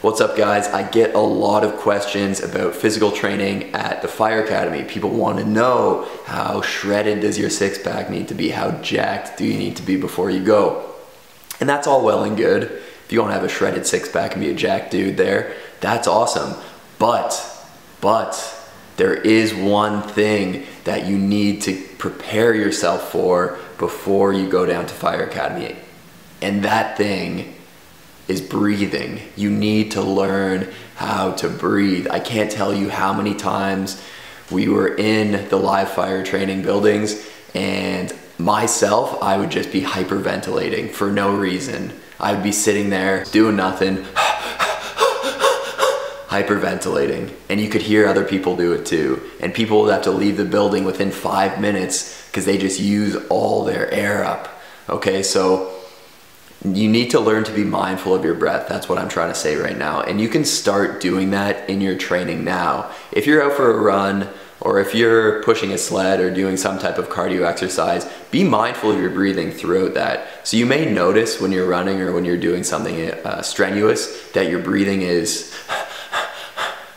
What's up guys? I get a lot of questions about physical training at the Fire Academy. People want to know, how shredded does your six-pack need to be? How jacked do you need to be before you go? And that's all well and good. If you don't have a shredded six-pack and be a jacked dude there, that's awesome. But there is one thing that you need to prepare yourself for before you go down to Fire Academy. And that thing is breathing. You need to learn how to breathe. I can't tell you how many times we were in the live fire training buildings and myself, I would just be hyperventilating for no reason. I would be sitting there doing nothing, hyperventilating, and you could hear other people do it too. And people would have to leave the building within 5 minutes because they just use all their air up. Okay, so you need to learn to be mindful of your breath. That's what I'm trying to say right now. And you can start doing that in your training now. If you're out for a run, or if you're pushing a sled or doing some type of cardio exercise, be mindful of your breathing throughout that. So you may notice when you're running or when you're doing something strenuous that your breathing is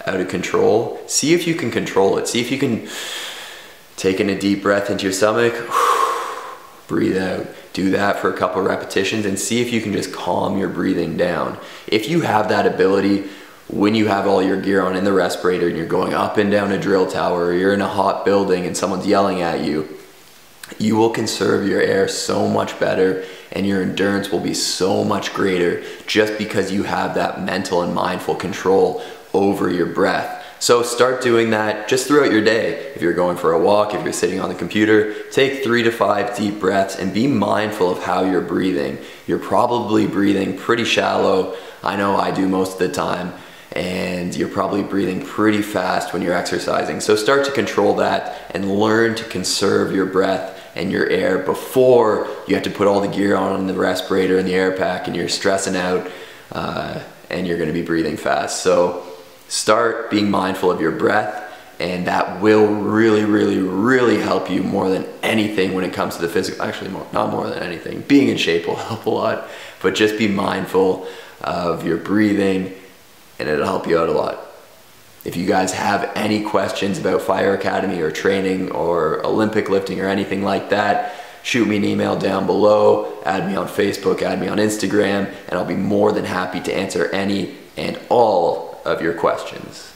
out of control. See if you can control it. See if you can take in a deep breath into your stomach, breathe out. Do that for a couple of repetitions and see if you can just calm your breathing down. If you have that ability when you have all your gear on in the respirator and you're going up and down a drill tower, or you're in a hot building and someone's yelling at you, you will conserve your air so much better and your endurance will be so much greater just because you have that mental and mindful control over your breath. So start doing that just throughout your day. If you're going for a walk, if you're sitting on the computer, take 3 to 5 deep breaths and be mindful of how you're breathing. You're probably breathing pretty shallow. I know I do most of the time. And you're probably breathing pretty fast when you're exercising. So start to control that and learn to conserve your breath and your air before you have to put all the gear on the respirator and the air pack and you're stressing out and you're gonna be breathing fast. So start being mindful of your breath, and that will really help you more than anything when it comes to the physical. Actually, not more than anything. Being in shape will help a lot, but just be mindful of your breathing and it'll help you out a lot. If you guys have any questions about Fire Academy or training or Olympic lifting or anything like that, shoot me an email down below, add me on Facebook, add me on Instagram, and I'll be more than happy to answer any and all of your questions.